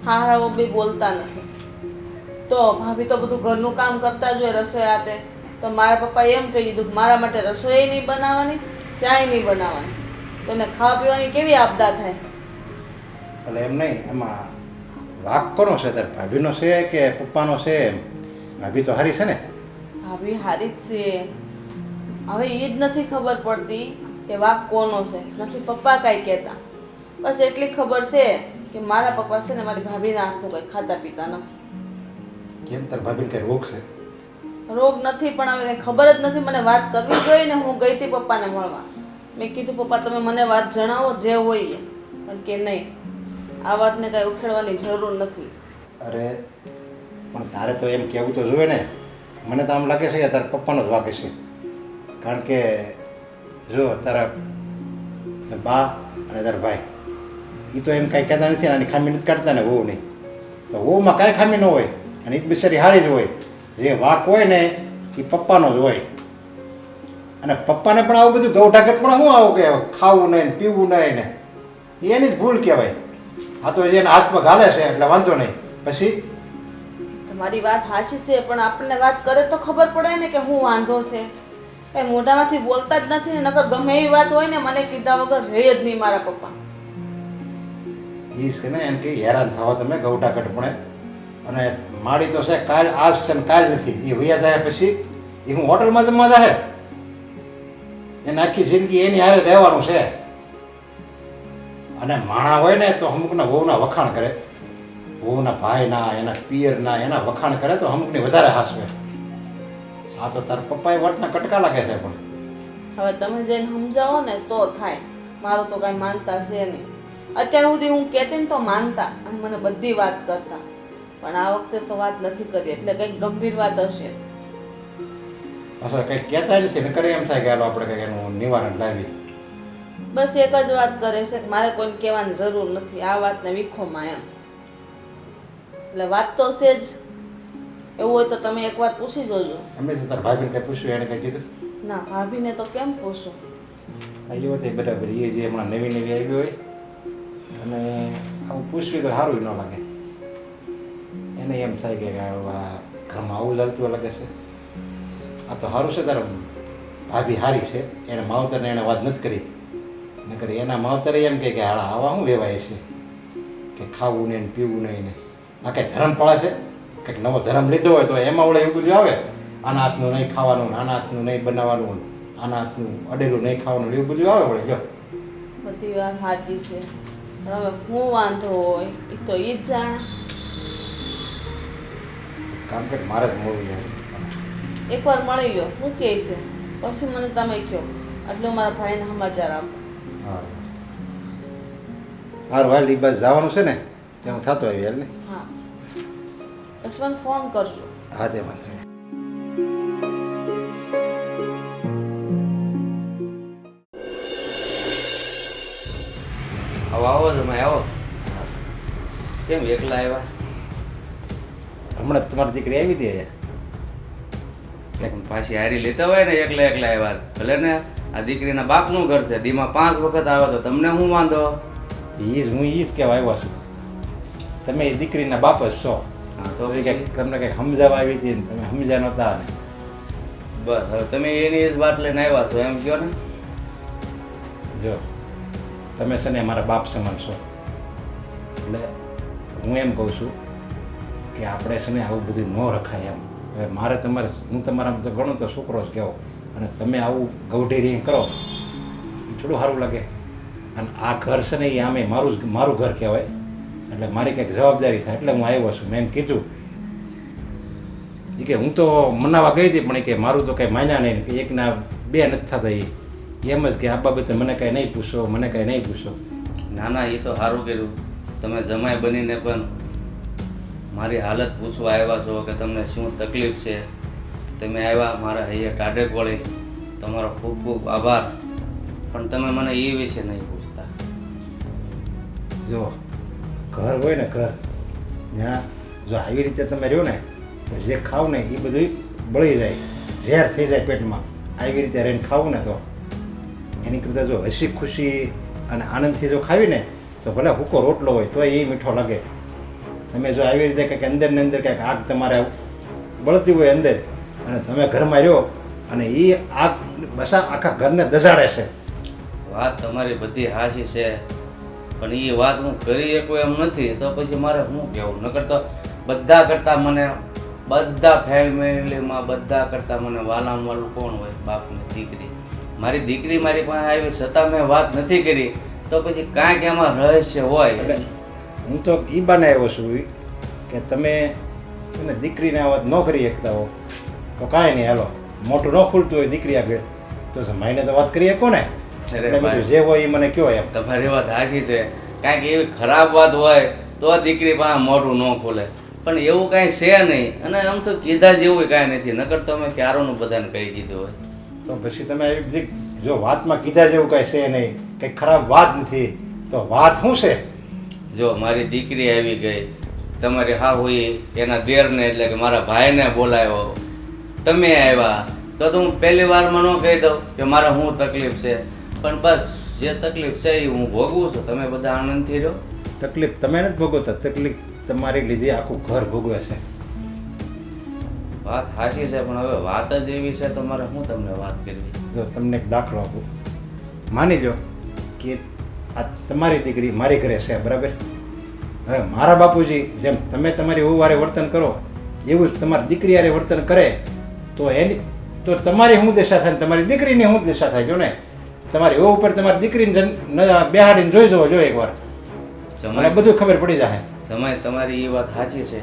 S5: હા હા બી બોલતા નથી. તો ભાભી તો બધું ઘરનું કામ કરતા જ હોય, રસોઈ આતે. તો મારા પપ્પાએ એમ કહી દીધું કે મારા માટે રસોઈ નહીં બનાવવાની, ચાય નહીં બનાવવાની. તો એને ખાવા પીવાની કેવી આપદા થાય?
S7: એટલે એમ નહીં, એમાં વાક કોનો છે? તારે ભાભીનો છે કે પપ્પાનો છે? ભાભી તો સારી છે ને?
S5: ભાભી હારી જ છે. હવે એ જ નથી ખબર પડતી કે વાક કોનો છે. નથી પપ્પા કાંઈ કહેતા, બસ એટલી ખબર છે કે મારા પપ્પા છે ને મારી ભાભીને આખું કંઈ ખાતા પીતા નથી.
S7: કેમ તારે ભાભીને કંઈ રોગ છે?
S5: રોગ નથી, પણ હવે કંઈ ખબર જ નથી. મને વાત કરવી જોઈએ ને. હું ગઈ હતી પપ્પાને મળવા, મેં કીધું પપ્પા તમે મને વાત જણાવો જે હોય એ. પણ કે નહીં, આ વાતને કાંઈ ઉખેડવાની જરૂર નથી.
S7: અરે પણ તારે તો એમ કહેવું તો જોઈએ ને. મને તો આમ લાગે છે કે તારા પપ્પાનો જ વાગે છે, કારણ કે જો તારા બા અને તારા ભાઈ એ તો એમ કાંઈ કહેતા નથી ને, આની ખામી નથી કાઢતા ને વહુ નહીં. તો વહુમાં કાંઈ ખામી ન હોય, અને એ જ બિચારી હારી જ હોય. જે વાક હોય ને એ પપ્પાનો જ હોય. અને પપ્પાને પણ આવું બધું ગૌઢાઘટ પણ શું આવું કે ખાવું નહીં ને પીવું નહીં ને, એની જ ભૂલ કહેવાય. આ તો જેના હાથમાં ગાલે છે એટલે વાંધો નહીં. પછી
S5: તમારી વાત હાચી છે, પણ આપણને વાત કરે તો ખબર પડે ને કે હું વાંધો છે. કઈ મોઢામાંથી બોલતા જ નથી ને. નકર ગમે એવી વાત હોય ને મને કીધા વગર રહે જ નહીં મારા પપ્પા.
S7: એ છે ને એમ કે હેરાન થવા તમે ગૌઢાઘટ પણ. અને માડી તો છે કાલ આજ છે ને કાલ નથી. એ વૈયા જાય પછી એ હું હોટલમાં જમવા જાય, એને આખી જિંદગી એની હારે રહેવાનું છે. અને માણા હોય ને તો અમુકના વહુના વખાણ કરે, વહુના ભાઈના, એના પિયરના, એના વખાણ કરે તો અમુકની વધારે હાસવે. આ તો તારા પપ્પાએ વટના કટકા લાગે છે. પણ
S5: હવે તમે જઈને સમજાવો ને તો થાય. મારું તો કાંઈ માનતા છે નહીં. અત્યાર સુધી હું કહેતી ને તો માનતા અને મને બધી વાત કરતા, પણ આ વખતે તો વાત નથી કરી, એટલે કંઈક ગંભીર વાત હશે.
S7: અસર કંઈક કહેતા નથી ને કરે એમ થાય કે હાલો આપણે કંઈક એનું નિવારણ લાવીએ.
S5: બસ એક જ વાત કરે છે કે મારે કોઈને કહેવાની જરૂર નથી આ વાતને વિખોમાં એમ. એટલે વાત તો છે જ. એવું હોય તો તમે એક વાત પૂછી જોજો.
S7: અમે તો તારા ભાભીને કંઈ પૂછ્યું, એને કંઈ કીધું?
S5: ના, ભાભીને તો કેમ પૂછું?
S7: આવી વાત એ બરાબર. એ જે હમણાં નવી નવી આવી હોય અને આવું પૂછવી તો સારું ન લાગે. એને એમ થાય કે આ ઘરમાં આવું ચાલતું લાગે છે. આ તો સારું છે તારા ભાભી સારી છે, એણે માવતરને એને વાત નથી કરી. નકર એના માવતરે એમ કહે કે હાડા આવા શું લેવાય છે કે ખાવું નહીં ને પીવું નહીં ને. આ કંઈ ધર્મ પડે છે? કંઈક નવો ધર્મ લીધો હોય તો એમાં વળે એવું બધું આવે. આના હાથનું નહીં ખાવાનું, આના હાથનું નહીં બનાવવાનું, આના હાથનું અડેલું નહીં ખાવાનું, એવું બધું આવે વળે. જો
S5: બધી વાત સાચી છે, પણ હવે હું વાંધો હોય એ તો એ જ જાણે.
S7: કામ કરે મારે જ મળવું જોઈએ.
S5: એકવાર મળી લો, હું કહે છે પછી મને તમે કહો, એટલે હું મારા ભાઈને સમાચાર આપું.
S7: સારું સારું હાલ એ બસ જવાનું છે ને તે હું થતો આવી હાલ ને.
S5: હા, બસ મને ફોન કરજો.
S7: હા તે વાંધો નહીં.
S1: આવો તમે આવો. કેમ એકલા આવ્યા?
S7: હમણાં જ તમારી દીકરી આવી હતી અહીંયા.
S1: પણ પાછી હારી લેતા હોય ને એકલા એકલા આવ્યા. ભલે ને આ દીકરીના બાપનું ઘર છે, દીમાં 5 વખત આવે તો તમને શું વાંધો?
S7: હું ઈ જ કહેવા આવ્યો છું. તમે એ દીકરીના બાપ જ છો.
S1: હા તો
S7: તો
S1: પછી
S7: કંઈક તમને કંઈક સમજાવવા આવી હતી ને તમે સમજ્યા નહોતા ને.
S1: બસ હવે તમે એની જ વાત લઈને આવ્યા છો એમ કહો ને.
S7: જો તમે છે ને મારા બાપ સમાન છો, એટલે હું એમ કહું છું કે આપણે છે ને આવું બધું ન રખાય એમ. હવે મારે તમારે હું તમારા તો ઘણો તો છોકરો જ કહેવો, અને તમે આવું ગૌઢી કરો એ થોડું સારું લાગે. અને આ ઘર છે ને એ આમે મારું ઘર કહેવાય, એટલે મારી કંઈક જવાબદારી થાય એટલે હું આવ્યો છું. મેં એમ કીધું કે હું તો મનાવા ગઈ હતી પણ કે મારું તો કંઈ માન્યા નહીં, કે એકના 2 નથી થતા. એમ જ કે આ બાબતે મને કાંઈ નહીં પૂછો, મને કાંઈ નહીં પૂછો.
S1: ના ના, એ તો સારું કર્યું. તમે જમાઈ બનીને પણ મારી હાલત પૂછવા આવ્યા છો કે તમને શું તકલીફ છે. તમે આવ્યા મારા હૈયે ટાઢે વળી, તમારો ખૂબ ખૂબ આભાર. પણ તમે મને એ વિશે નહીં પૂછતા.
S7: જો ઘર હોય ને ઘર, ત્યાં જો આવી રીતે તમે રહ્યો ને તો જે ખાવ ને એ બધું બળી જાય, ઝેર થઈ જાય પેટમાં. આવી રીતે રહીને ખાવું ને તો એની કરતાં જો હસી ખુશી અને આનંદથી જો ખાવી ને તો ભલે હૂકો રોટલો હોય તો એ મીઠો લાગે. તમે જો આવી રીતે કંઈક અંદર ને અંદર કંઈક આગ તમારે બળતી હોય અંદર, અને તમે ઘરમાં રહ્યો અને એ આગ બસા આખા ઘરને દઝાડે છે.
S1: વાત તમારી બધી હાચી છે, પણ એ વાત હું કરી શકું એમ નથી. તો પછી મારે શું કહેવું? નકર તો બધા કરતાં મને, બધા ફેમિલીમાં બધા કરતાં મને વાલામાં વાલું કોણ હોય? બાપની દીકરી. મારી દીકરી મારી પાસે આવી છતાં મેં વાત નથી કરી, તો પછી કાંઈક એમાં રહસ્ય હોય.
S7: એટલે હું તો એ બાને આવ્યો છું કે તમે છે ને દીકરીને આ વાત ન કરી શકતા હો તો કાંઈ નહીં, હાલો મોટું ન ખુલતું હોય દીકરી આગળ તો માઈને તો વાત કરી શકો ને. એટલે બધું જે હોય એ મને કહો એમ.
S1: તમારી વાત સાચી છે. કાંઈક એવી ખરાબ વાત હોય તો દીકરી પાસે મોઢું ન ખોલે, પણ એવું કાંઈ છે નહીં. અને આમ તો કીધા જેવું કાંઈ નથી. નકર તો અમે ક્યારોનું બધાને કહી દીધું હોય.
S7: તો પછી તમે આવી બધી જો વાતમાં કીધા જેવું કાંઈ છે નહીં, કંઈ ખરાબ વાત નથી, તો વાત શું છે?
S1: જો મારી દીકરી આવી ગઈ, તમારી હાહુઈ એના દેરને એટલે કે મારા ભાઈને બોલાવ્યો, તમે આવ્યા, તો હું પહેલી વારમાં ન કહી દઉં કે મારે શું તકલીફ છે. પણ બસ જે તકલીફ છે એ હું ભોગવું છું. તમે બધા આનંદથી રહો.
S7: તકલીફ તમે નથી ભોગવતા, તકલીફ તમારી લીધે આખું ઘર ભોગવે છે.
S1: વાત સાચી છે, પણ હવે વાત જ એવી છે તો મારે શું તમને વાત કરવી?
S7: જો તમને એક દાખલો આપું, માની લો કે આ તમારી દીકરી મારી ઘરે છે, બરાબર? હવે મારા બાપુજી જેમ તમે તમારી વહુ વારે વર્તન કરો એવું જ તમારી દીકરી હારે વર્તન કરે તો એની તો તમારી શું દશા થાય, તમારી દીકરીની શું દશા થાય? જો ને તમારી વહુ ઉપર તમારી દીકરીને બેહાડીને જોઈ જવો જો એકવાર, મને બધું ખબર પડી જાય.
S1: સમય તમારી એ વાત સાચી છે,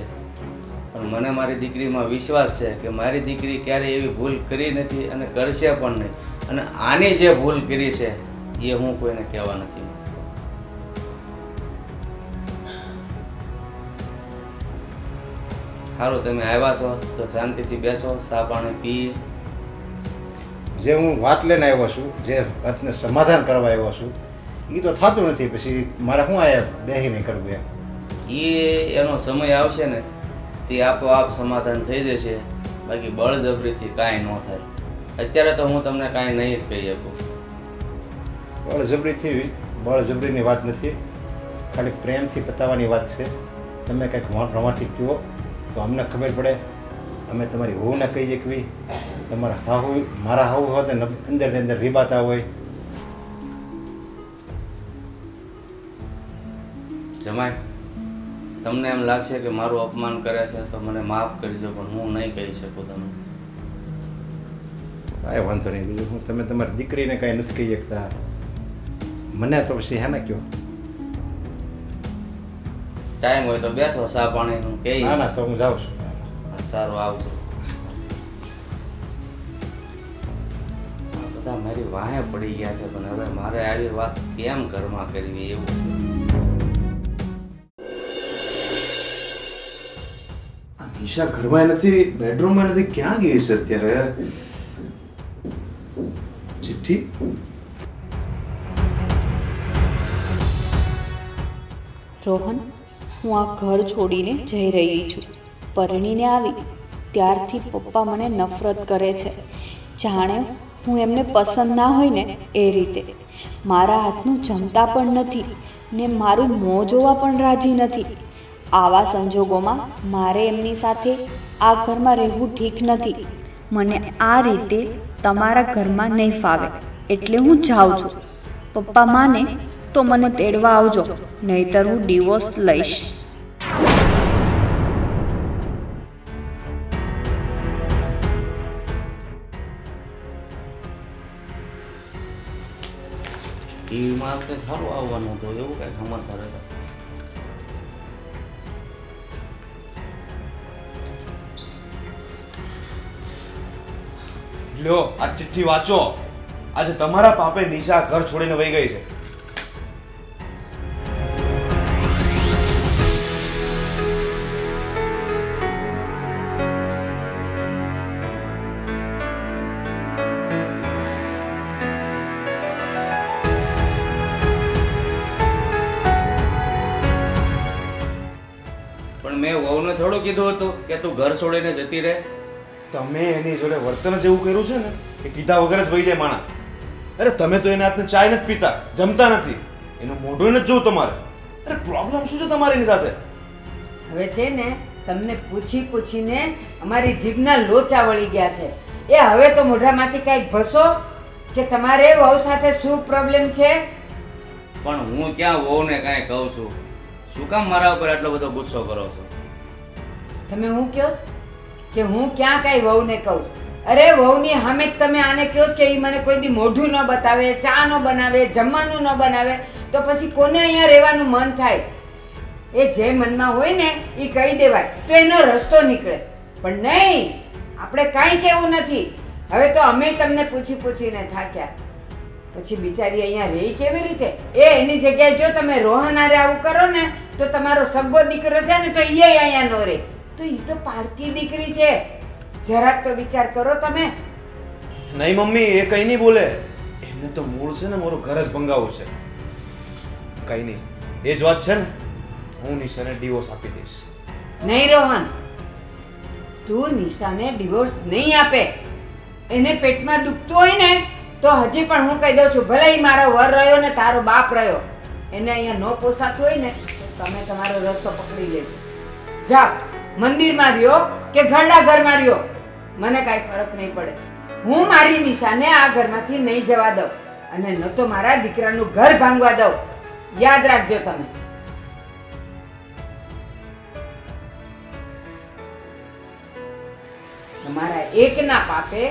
S1: પણ મને મારી દીકરીમાં વિશ્વાસ છે કે મારી દીકરી ક્યારેય એવી ભૂલ કરી નથી અને કરશે પણ નહીં. અને આની જે ભૂલ કરી છે એ હું કોઈને કહેવા નથી. સારું, તમે આવ્યા છો તો શાંતિથી બેસો, ચા પાણી પીએ.
S7: જે હું વાત લઈને આવ્યો છું, જે વાતને સમાધાન કરવા આવ્યો છું, એ તો થતું નથી. પછી મારે શું આ બેસીને કરવું એમ?
S1: એનો સમય આવશે ને તે આપોઆપ સમાધાન થઈ જશે. બાકી બળજબરીથી કાંઈ ન થાય. અત્યારે તો હું તમને કાંઈ નહીં જ કહી શકું.
S7: બળજબરીની વાત નથી, ખાલી પ્રેમથી પતાવવાની વાત છે. તમે કંઈક રવાથી કહો તો અમને ખબર પડે, અમે તમારી વહુને કહી શકવી. તમારા હાહુ મારા હાહુ હોત ને અંદર ને અંદર રીબાતા હોય.
S1: જમાઈ, તમને એમ લાગશે કે મારું અપમાન કરે છે તો મને માફ કરજો, પણ હું નહીં કહી શકું તમને.
S7: કાંઈ વાંધો નહીં. બીજું હું તમે તમારી દીકરીને કાંઈ નથી કહી શકતા, મને તો પછી હે ને કહો.
S1: ટાઈમ હોય તો બેસો, ચા પાણીનું કહી.
S7: ના ના, તો હું જાઉં છું.
S1: સારું, આવજો. બધા મારી વાહે પડી ગયા છે, પણ હવે મારે આવી વાત કેમ ઘરમાં કરવી એવું છે.
S3: નિશા ઘરમાં નથી, બેડરૂમમાં નથી, ક્યાં ગઈ છે અત્યારે? ચિઠ્ઠી
S8: રોહન, હું આ ઘર છોડીને જઈ રહી છું. પરણીને આવી ત્યારથી પપ્પા મને નફરત કરે છે, જાણે હું એમને પસંદ ના હોય ને એ રીતે. મારા હાથનું જમતા પણ નથી ને મારું મોં જોવા પણ રાજી નથી. આવા સંજોગોમાં મારે એમની સાથે આ ઘરમાં રહેવું ઠીક નથી. મને આ રીતે તમારા ઘરમાં નહીં ફાવે, એટલે હું જાઉં છું. પપ્પા માને તો મને તેડવા આવજો, નહીંતર હું ડિવોર્સ લઈશ.
S1: ટીવીમાં કંઈક સારું આવવાનું હતું, એવું કંઈક સમાચાર હતા.
S3: લ્યો આ ચિઠ્ઠી વાંચો. આજે તમારા પાપે નિશા ઘર છોડીને વહી ગઈ છે.
S1: પણ મેં વહુને થોડું કીધું હતું કે તું ઘર છોડીને જતી રહે.
S3: તમે એની જોડે વર્તન જ એવું કર્યું છે ને કે કીધા વગર જ વહી જાય માણા. અરે તમે તો એના હાથને ચાય નથી પીતા, જમતા નથી, એનું મોઢું નથી જોવું તમારે. અરે પ્રોબ્લેમ શું છે તમારી એની સાથે?
S2: હવે છે ને તમને પૂછી પૂછીને અમારી જીભના લોચા વળી ગયા છે. એ હવે તો મોઢામાંથી કાંઈક ભસો કે તમારે વહુ સાથે શું પ્રોબ્લેમ છે.
S1: પણ હું ક્યાં વહુને કાંઈ કહું છું? શું કામ મારા ઉપર આટલો બધો ગુસ્સો કરો છો?
S2: તમે હું કહો છો કે હું ક્યાં કાંઈ વહુને કહું છું? અરે વહુની સામે જ તમે આને કહો છો કે એ મને કોઈ દી મોઢું ન બતાવે, ચા ન બનાવે, જમવાનું ન બનાવે, તો પછી કોને અહીંયા રહેવાનું મન થાય? એ જે મનમાં હોય ને એ કહી દેવાય તો એનો રસ્તો નીકળે. પણ નહીં, આપણે કાંઈ કહેવું નથી. હવે તો અમે તમને પૂછી પૂછીને થાક્યા. પછી બિચારી અહીંયા રહી કેવી રીતે? એની જગ્યાએ જો તમે રોહન હારે આવું કરો ને તો તમારો સગો દીકરો છે ને તો એ અહીંયા ન રહે. તો એ તો પારકી દીકરી છે, જરાક તો વિચાર કરો તમે.
S3: નહીં મમ્મી, એ કઈ નહીં બોલે. એમને તો મૂળ છે ને મારું ઘર જ ભંગાવું છે. કઈ નહીં, એ જ વાત છે ને, હું નિશાને ડિવોર્સ આપી દઈશ.
S2: નહીં રોહન, તું નિશાને ડિવોર્સ નહીં આપે. એને પેટમાં દુખતું હોય ને તો હજી પણ હું કહી દઉં છું, ભલે એ મારો વર રહ્યો ને તારો બાપ રહ્યો, એને અહીંયા ન પોસાતું હોય ને તો તમે તમારો રસ્તો પકડી લેજો. જાઓ, મંદિરમાં રહ્યો કે ઘરડા ઘરમાં રહ્યો, મને કાંઈ ફરક નહીં પડે. હું મારી નિશાને આ ઘરમાંથી નહીં જવા દઉં અને ન તો મારા દીકરાનું ઘર ભાંગવા દઉં. યાદ રાખજો તમે. તમારા એકના પાપે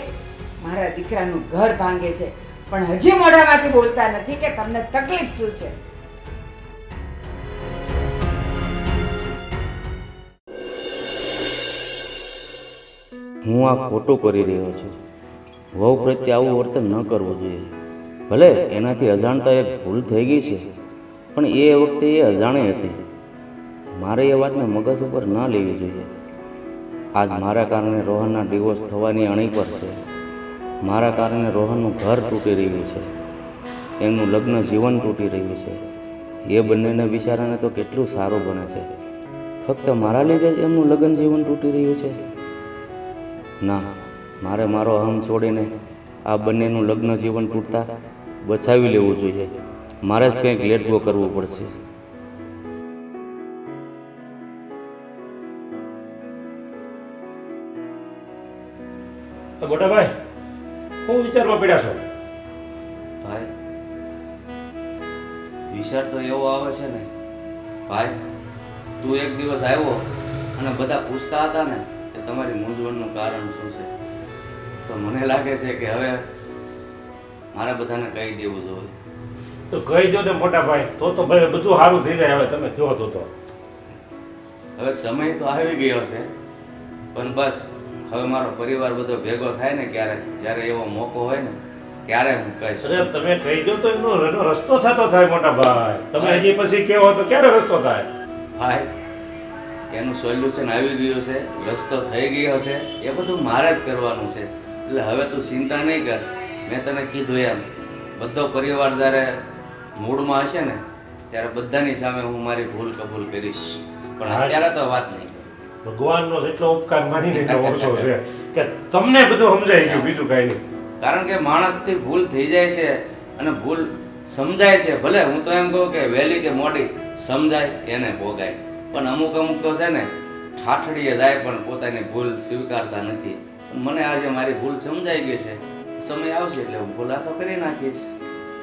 S2: મારા દીકરાનું ઘર ભાંગે છે, પણ હજી મોઢામાંથી બોલતા નથી કે તમને તકલીફ શું છે.
S1: હું આ ખોટું કરી રહ્યો છું. વહુ પ્રત્યે આવું વર્તન ન કરવું જોઈએ. ભલે એનાથી અજાણતા એક ભૂલ થઈ ગઈ છે, પણ એ વખતે એ અજાણી હતી. મારે એ વાતને મગજ ઉપર ન લેવી જોઈએ. આજ મારા કારણે રોહનના ડિવોર્સ થવાની અણી પર છે. મારા કારણે રોહનનું ઘર તૂટી રહ્યું છે, એમનું લગ્ન જીવન તૂટી રહ્યું છે. એ બંનેને બિચારાને તો કેટલું સારું બને છે. ફક્ત મારા લીધે જ એમનું લગ્ન જીવન તૂટી રહ્યું છે. ના, મારે મારો અહમ છોડીને આ બંનેનું લગ્ન જીવન તૂટતા બચાવી લેવું જોઈએ. મારે જ કંઈક લેટ ગો કરવું પડશે.
S6: તો મોટા ભાઈ, હું વિચારમાં પડ્યા છો?
S1: ભાઈ, વિચાર તો એવો આવે છે ને ભાઈ, તું એક દિવસ આવ્યો અને બધા પૂછતા હતા ને કે તમારી મૂંઝવણનું કારણ શું છે, તો મને લાગે છે કે હવે મારે બધાને કહી દેવું જોઈએ.
S6: તો કહી દો ને મોટા ભાઈ, તો ભાઈ બધું સારું થઈ જાય. હવે તમે કહો તો
S1: હવે સમય તો આવી ગયો છે, પણ બસ હવે મારો પરિવાર બધો ભેગો થાય ને જ્યારે એવો મોકો હોય ને ત્યારે હું કહીશ.
S6: અરે તમે કહી દો તો એનો રસ્તો થતો થાય મોટા ભાઈ. તમે હજી પછી કહો તો ક્યારે રસ્તો થાય?
S1: ભાઈ, એનું સોલ્યુશન આવી ગયું છે, રસ્તો થઈ ગયો છે, એ બધું મારે જ કરવાનું છે. એટલે હવે તું ચિંતા નહીં કર. મેં તને કીધું એમ બધો પરિવાર જ્યારે મૂડમાં હશે ને ત્યારે બધાની સામે હું મારી ભૂલ કબૂલ કરીશ, પણ
S6: હા.
S1: અત્યારે તો વાત નહીં કરું.
S6: ભગવાનનો જેટલો ઉપકાર માનીને એટલો ઓછો છે કે તમને બધું સમજાઈ ગયું, બીજું કાંઈ નહીં.
S1: કારણ કે માણસથી ભૂલ થઈ જાય છે અને ભૂલ સમજાય છે. ભલે હું તો એમ કહું કે વહેલી કે મોડી સમજાય એને ભોગાય, પણ અમુક અમુક તો છે ને ઠાઠડીએ જાય પણ પોતાની ભૂલ સ્વીકારતા નથી. મને આજે મારી ભૂલ સમજાઈ ગઈ છે, સમય આવશે એટલે હું ખુલાસો કરી નાખીશ.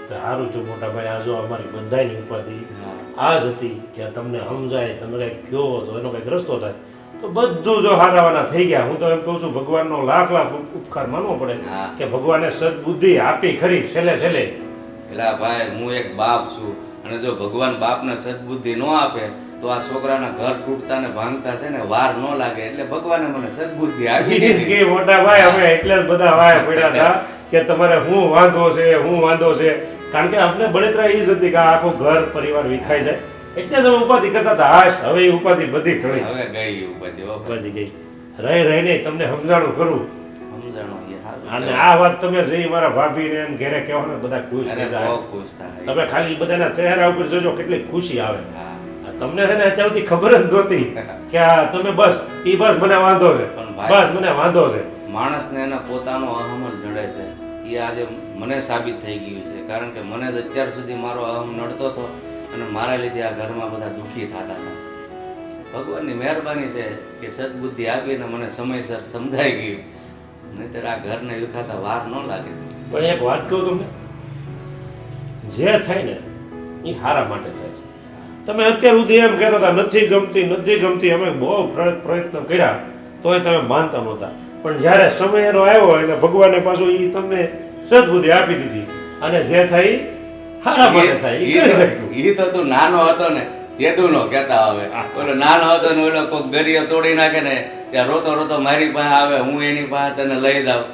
S6: તો સારું છું મોટા ભાઈ, આ જો અમારી બધાની ઉપાધિ
S1: હા.
S6: આ જ હતી કે તમને સમજાય, તમે કંઈક કહો તો એનો કંઈક રસ્તો થાય. તો બધું જો હારાવાના થઈ ગયા. હું તો એમ કહું છું ભગવાનનો લાખ લાખ ઉપકાર માનવો પડે
S1: હા.
S6: કે ભગવાને સદબુદ્ધિ આપી ખરી છેલ્લે છેલ્લે.
S1: એલા ભાઈ, હું એક બાપ છું અને જો ભગવાન બાપને સદબુદ્ધિ ન આપે તો આ છોકરાના ઘર તૂટતા ને ભાંગતા છે ને વાર ન લાગે, એટલે ભગવાને મને સદબુદ્ધિ આપી
S6: ઈ જ
S1: દીધી.
S6: કે મોટા ભાઈ અમે એટલે જ બધા વાયા પડ્યા હતા કે તમારે શું વાંધો છે, શું વાંધો છે. કારણ કે અમને બળતરા એ જ હતી કે આ આખું ઘર પરિવાર વિખાઈ જાય, એટલે જ અમે ઉપાધિ કરતા હતા. હાશ, હવે એ ઉપાધિ બધી ટળી,
S1: હવે ગઈ ઉપાધિ હો ભાઈ.
S6: ઉપાધિ ગઈ. રહી રહીને તમને સમજાણું કરું.
S1: સમજાણો એ હારું.
S6: અને આ વાત તમે જઈ મારા ભાભીને એમ ઘેરે કહેવાને બધા ખુશ
S1: અરે
S6: થઈ જાય.
S1: બહુ ખુશ થાય.
S6: તમે ખાલી બધાના ચહેરા ઉપર જોજો કેટલી ખુશી આવે.
S1: હા.
S6: આ તમને છે ને અત્યાર સુધી ખબર જ નહોતી કે આ તમે બસ મને વાંધો છે,
S1: પણ ભાઈ-
S6: બસ મને વાંધો છે.
S1: માણસને એના પોતાનો અહમ જ નડે છે. એ આજે મને સાબિત થઈ ગયું છે, કારણ કે મને જ અત્યાર સુધી મારો અહમ નડતો હતો અને મારા લીધે આ ઘરમાં બધા દુઃખી થતા હતા. ભગવાનની મહેરબાની છે કે સદબુદ્ધિ આપીને મને સમયસર સમજાઈ ગયું, નહીંતર આ ઘરને વિખાતા વાર ન લાગે.
S6: પણ એક વાત કહું તમને, જે થાય ને એ સારા માટે થાય છે. તમે અત્યાર સુધી એમ કહેતા હતા નથી ગમતી, અમે બહુ પ્રયત્ન કર્યા તોય તમે માનતા નહોતા. પણ જ્યારે સમય એનો આવ્યો એટલે ભગવાને પાછું એ તમને સદબુદ્ધિ આપી દીધી, અને જે થાય ઈ સારા માટે થાય. ઈ કરી નાખ્યું.
S1: ઈ તો તું નાનો હતો ને તેદું નો કહેતા હવે. ઓલો નાનો હતો ને ઓલો કોક ગરિયો તોડી નાખે ને ત્યાં રોતો રોતો મારી પાસે આવે, હું એની પાસે તને લઈ જાઉં,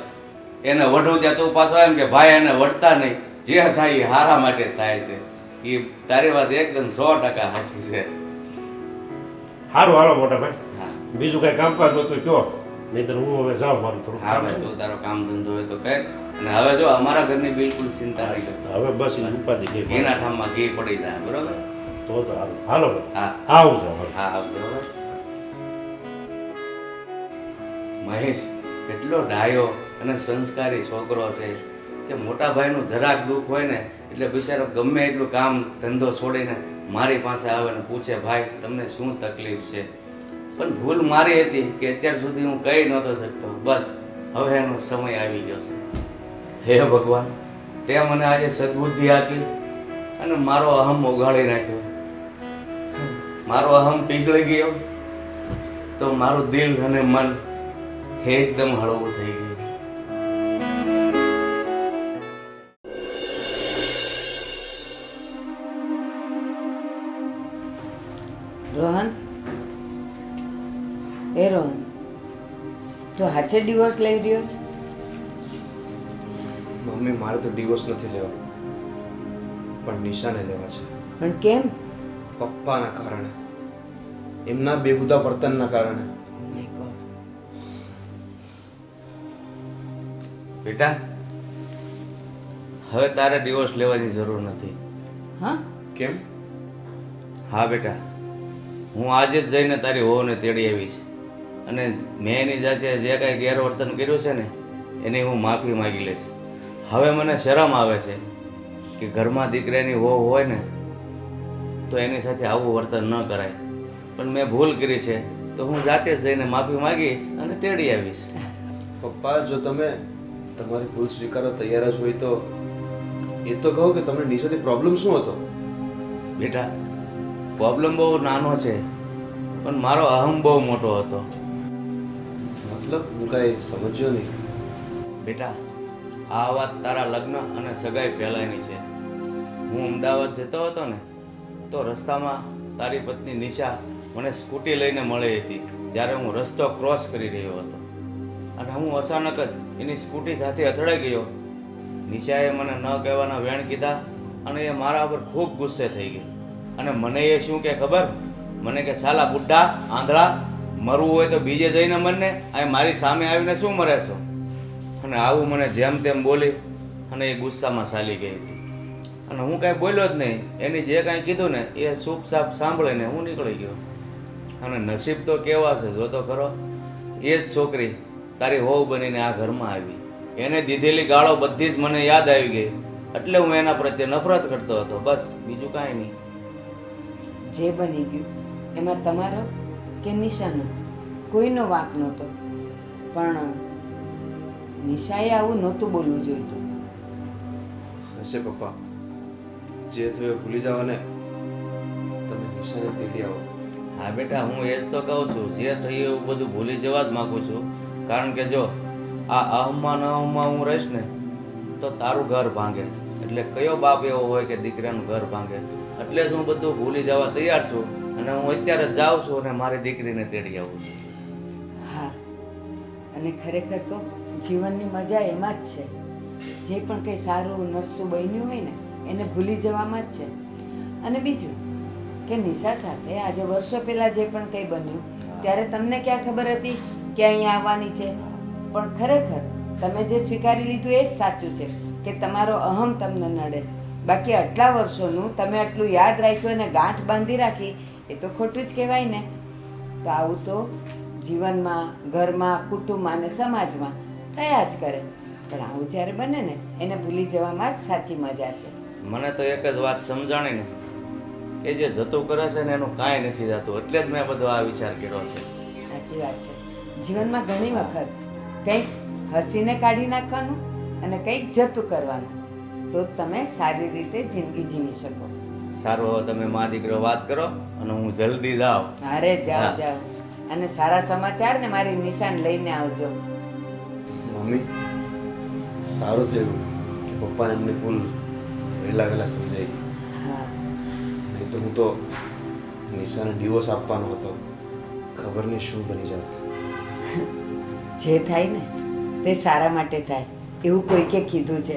S1: એને વઢું ત્યાં તું પાછો એમ કે ભાઈ એને વઢતા નહીં, જે થાય એ હારા માટે જ થાય છે. એ તારી વાત એકદમ 100% સાચી છે.
S6: સારું હાલો મોટા ભાઈ,
S1: હા
S6: બીજું કઈ કામકાજ હોય તો કહો, નહીંતર હું હવે જાઉં, મારું થોડું
S1: હા
S6: કામ
S1: ભાઈ,
S6: છે.
S1: તું તારો કામ ધંધો હોય તો કર. અને હવે જો અમારા ઘરની બિલકુલ ચિંતા નહીં કરતો.
S6: હવે બસ ઈ ઉપાધિ ગઈ.
S1: ઘીના ઠામમાં ઘી પડી જાય, બરોબર?
S6: તો હાલો હાલો ભાઈ.
S1: હા
S6: આવું છે હવે.
S1: હા આવજો હવે. મહેશ કેટલો ડાયો અને સંસ્કારી છોકરો છે કે મોટા ભાઈનું જરાક દુઃખ હોય ને એટલે બિચારો ગમે એટલું કામ ધંધો છોડીને મારી પાસે આવે ને પૂછે ભાઈ તમને શું તકલીફ છે. પણ ભૂલ મારી હતી કે અત્યાર સુધી હું કહી નહોતો શકતો. બસ હવે એનો સમય આવી ગયો છે. હે ભગવાન, તે મને આજે સદબુદ્ધિ આપી અને મારો અહમ ઓગાળી નાખ્યો. મારો અહમ પીગળી ગયો તો મારું દિલ અને મન એકદમ હળવું થઈ ગયું.
S2: રોહન, એ રોહન, તું હાચે ડિવોર્સ લઈ રહ્યો છે?
S3: મમ્મી, મારે તો ડિવોર્સ નથી લેવા, પણ નિશાને લેવા છે.
S2: પણ કેમ?
S3: પપ્પાના કારણે, એમના બેહુદા વર્તનના કારણે.
S1: બેટા, હવે તારે ડિવોર્સ લેવાની જરૂર નથી.
S2: હા?
S3: કેમ?
S1: હા બેટા, હું આજે જ જઈને તારી વહુને તેડી આવીશ અને મેં એની જાતે જે કાંઈ ગેરવર્તન કર્યું છે ને એની હું માફી માગી લઈશ. હવે મને શરમ આવે છે કે ઘરમાં દીકરાની વહુ હોય ને તો એની સાથે આવું વર્તન ન કરાય. પણ મેં ભૂલ કરી છે તો હું જાતે જ જઈને માફી માગીશ અને તેડી આવીશ.
S3: પપ્પા, જો તમે તમારી ભૂલ સ્વીકારવા તૈયાર જ હોય તો એ તો કહો કે તમને નિશાથી પ્રોબ્લેમ શું હતો?
S1: બેટા, પ્રોબ્લેમ બહુ નાનો છે પણ મારો અહમ બહુ મોટો હતો.
S3: મતલબ હું કાંઈ સમજ્યો નહીં.
S1: બેટા, આ વાત તારા લગ્ન અને સગાઈ પહેલાંની છે. હું અમદાવાદ જતો હતો ને તો રસ્તામાં તારી પત્ની નિશા મને સ્કૂટી લઈને મળી હતી જ્યારે હું રસ્તો ક્રોસ કરી રહ્યો હતો અને હું અચાનક જ એની સ્કૂટી સાથે અથડાઈ ગયો. નિશાએ મને ન કહેવાના વેણ કીધા અને એ મારા પર ખૂબ ગુસ્સે થઈ ગઈ અને મને એ શું કે ખબર, મને કે સાલા બુઢા આંધળા, મરવું હોય તો બીજે જઈને મરને, આ મારી સામે આવીને શું મરે છો? અને આવું મને જેમ તેમ બોલી અને એ ગુસ્સામાં ચાલી ગઈ હતી. અને હું કાંઈ બોલ્યો જ નહીં. એની જે કાંઈ કીધું ને એ ચૂપચાપ સાંભળીને હું નીકળી ગયો. અને નસીબ તો કેવા છે જો તો ખરો, એ જ છોકરી તારી વહુ બનીને આ ઘરમાં આવી. એને દીધેલી ગાળો બધી જ મને યાદ આવી ગઈ, એટલે હું એના પ્રત્યે નફરત કરતો હતો. બસ બીજું કાંઈ નહીં.
S2: જે બની ગયું એમાં તમારો કે નિશાનો કોઈનો વાંક નહોતો, પણ નિશાએ આવું નહોતું બોલવું જોઈતું.
S3: હશે પપ્પા, જે થયું ભૂલી જાઓ ને તમે નિશાને તેડી આવો.
S1: હા બેટા, હું એ જ તો કહું છું, જે થયું એવું બધું ભૂલી જવા જ માગું છું. કારણ કે જો આ અહમમાં ન અહમમાં હું રહીશ ને તો તારું ઘર ભાંગે. એટલે કયો બાપ એવો હોય કે દીકરાનું ઘર ભાંગે? એટલે જ હું બધું ભૂલી જવા તૈયાર છું. અને હું અત્યારે જ જાઉં છું અને મારી દીકરીને તેડી આવું છું.
S2: હા, અને ખરેખર તો જીવનની મજા એમાં જ છે. જે પણ કંઈ સારું નરસું બન્યું હોય ને એને ભૂલી જવામાં જ છે. અને બીજું કે નિશા સાથે આજે વર્ષો પહેલાં જે પણ કંઈ બન્યું ત્યારે તમને ક્યાં ખબર હતી કે અહીંયા આવવાની છે? પણ ખરેખર તમે જે સ્વીકારી લીધું એ જ સાચું છે કે તમારો અહમ તમને નડે છે. બાકી આટલા વર્ષોનું તમે આટલું યાદ રાખ્યું અને ગાંઠ બાંધી રાખી એ તો ખોટું જ કહેવાય ને. તો આવું તો જીવનમાં, ઘરમાં, કુટુંબમાં અને સમાજમાં થયા જ કરે. પણ આવું જ્યારે બને ને એને ભૂલી જવામાં જ સાચી મજા છે.
S1: મને તો એક જ વાત સમજાણી ને કે જે જતું કરે છે ને એનું કાંઈ નથી થતું. એટલે જ મેં બધો આ વિચાર કર્યો છે.
S2: સાચી વાત છે. જીવનમાં ઘણી વખત કંઈક હસીને કાઢી નાખવાનું અને કંઈક જતું કરવાનું, તો જ તમે સારી રીતે જિંદગી જીવી શકો.
S1: સારું, હવે તમે મા દીકરો વાત કરો અને હું જલ્દી જાઉં.
S2: અરે જાઓ
S1: હા.
S2: જાઓ, અને સારા સમાચાર ને મારી નિશાન લઈને આવજો.
S3: મમ્મી, સારું થયું કે પપ્પાને એમની ભૂલ વહેલા વહેલા સમજાઈ ગઈ.
S2: હા,
S3: નહીં તો હું તો નિશાને ડિવોર્સ આપવાનો હતો. ખબર નહીં શું બની જાત.
S2: જે થાય ને તે સારા માટે થાય એવું કોઈકે કીધું છે.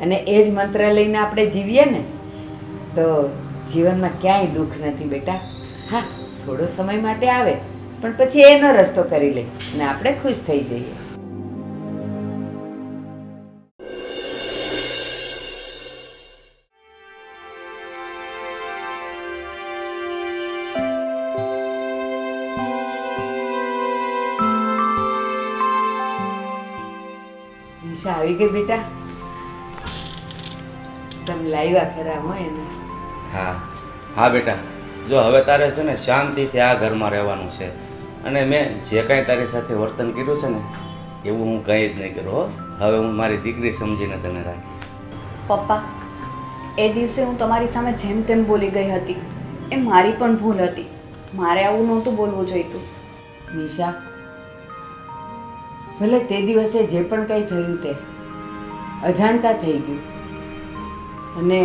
S2: અને એ જ મંત્ર લઈને આપણે જીવીએ ને તો જીવનમાં ક્યાંય દુઃખ નથી બેટા. હા, થોડો સમય માટે આવે પણ પછી એનો રસ્તો કરી લે અને આપણે ખુશ થઈ જઈએ. નિશા આવી ગઈ બેટા? તમે લાવ્યા ખરા હો એને?
S1: હા હા બેટા, જો હવે તારે છે ને શાંતિથી આ ઘરમાં રહેવાનું છે. અને મેં જે કાંઈ તારી સાથે વર્તન કર્યું છે ને એવું હું કંઈ જ નહીં કરું હો. હવે હું મારી દીકરી સમજીને તને રાખીશ.
S4: પપ્પા, એ દિવસે હું તમારી સામે જેમ તેમ બોલી ગઈ હતી, એ મારી પણ ભૂલ હતી. મારે આવું નહોતું બોલવું જોઈતું.
S2: નિશા, ભલે તે દિવસે જે પણ કંઈ થયું તે અજાણતા થઈ ગયું અને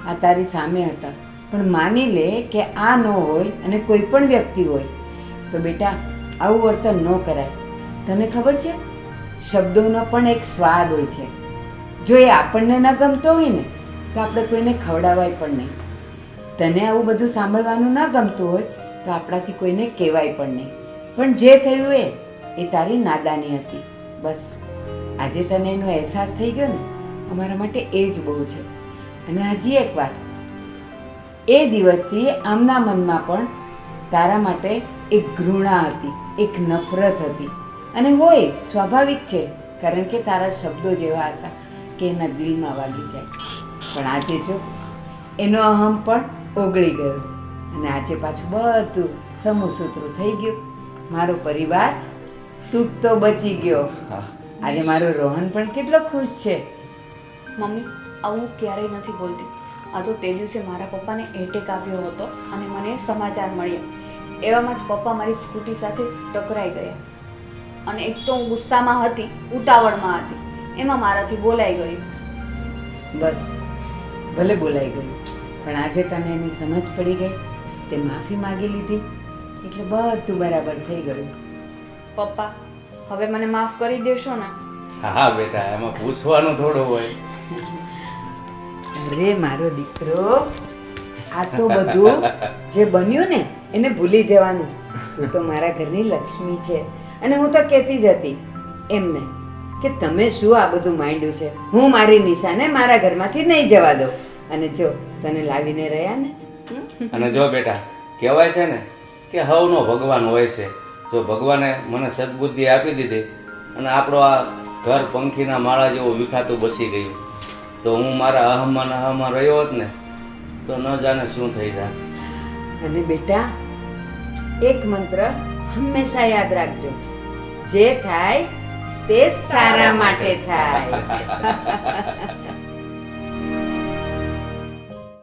S2: આ તારી સામે હતા, પણ માની લે કે આ ન હોય અને કોઈ પણ વ્યક્તિ હોય તો બેટા આવું વર્તન ન કરાય. તને ખબર છે, શબ્દોનો પણ એક સ્વાદ હોય છે. જો એ આપણને ન ગમતો હોય ને તો આપણે કોઈને ખવડાવાય પણ નહીં. તને આવું બધું સાંભળવાનું ન ગમતું હોય તો આપણાથી કોઈને કહેવાય પણ નહીં. પણ જે થયું એ તારી નાદાની હતી. બસ આજે તને એનો અહેસાસ થઈ ગયો ને, અમારા માટે એ જ બહુ છે. અને હજી એક વાત, એ દિવસથી આમના મનમાં પણ તારા માટે એક ઘૃણા હતી, એક નફરત હતી. અને હોય સ્વાભાવિક છે, કારણ કે તારા શબ્દો જેવા હતા કે એના દિલમાં વાગી જાય. પણ આજે જો એનો અહમ પણ ઓગળી ગયો અને આજે પાછું બધું સમૂહસૂત્રું થઈ ગયું. મારો પરિવાર તૂટતો બચી ગયો. આજે મારો રોહન પણ કેટલો ખુશ છે.
S4: મમ્મી, આવું ક્યારેય નથી બોલતી. આ તો તે દિવસે મારા પપ્પાને એટેક આવ્યો હતો અને મને સમાચાર મળ્યા. એવામાં જ પપ્પા મારી સ્કૂટી સાથે ટકરાઈ ગયા. અને એક તો હું ગુસ્સામાં હતી, ઉતાવળમાં હતી, એમાં મારાથી બોલાઈ ગયું.
S2: બસ ભલે બોલાઈ ગયું, પણ આજે તને એની સમજ પડી ગઈ, તે માફી માગી લીધી, એટલે બધું બરાબર થઈ ગયું.
S4: પપ્પા, હવે મને માફ કરી દેશો ને?
S1: હા હા બેટા, એમાં પૂછવાનું થોડું હોય.
S2: અરે મારો દીકરો, આ તો બધું જે બન્યું ને એને ભૂલી જવાનું. તું તો મારા ઘરની લક્ષ્મી છે. અને હું તો કહેતી જ હતી એમને કે તમે શું આ બધું માંડ્યું છે, હું મારી નિશાને મારા ઘરમાંથી નહીં જવા દઉં. અને જો તને લાવીને રહ્યા ને
S1: અને જો બેટા કહેવાય છે ને કે હવનો ભગવાન હોય છે. જો ભગવાને મને સદબુદ્ધિ આપી દીધી અને આપણો આ ઘર પંખીના માળા જેવું વિખાતું બસી ગયું, તો હું મારા અહમમાં ને અહમમાં રહ્યો હોત ને તો ન જાણે શું થઈ જાય.
S2: અને બેટા એક મંત્ર હંમેશા યાદ રાખજો, જે થાય તે સારા માટે થાય.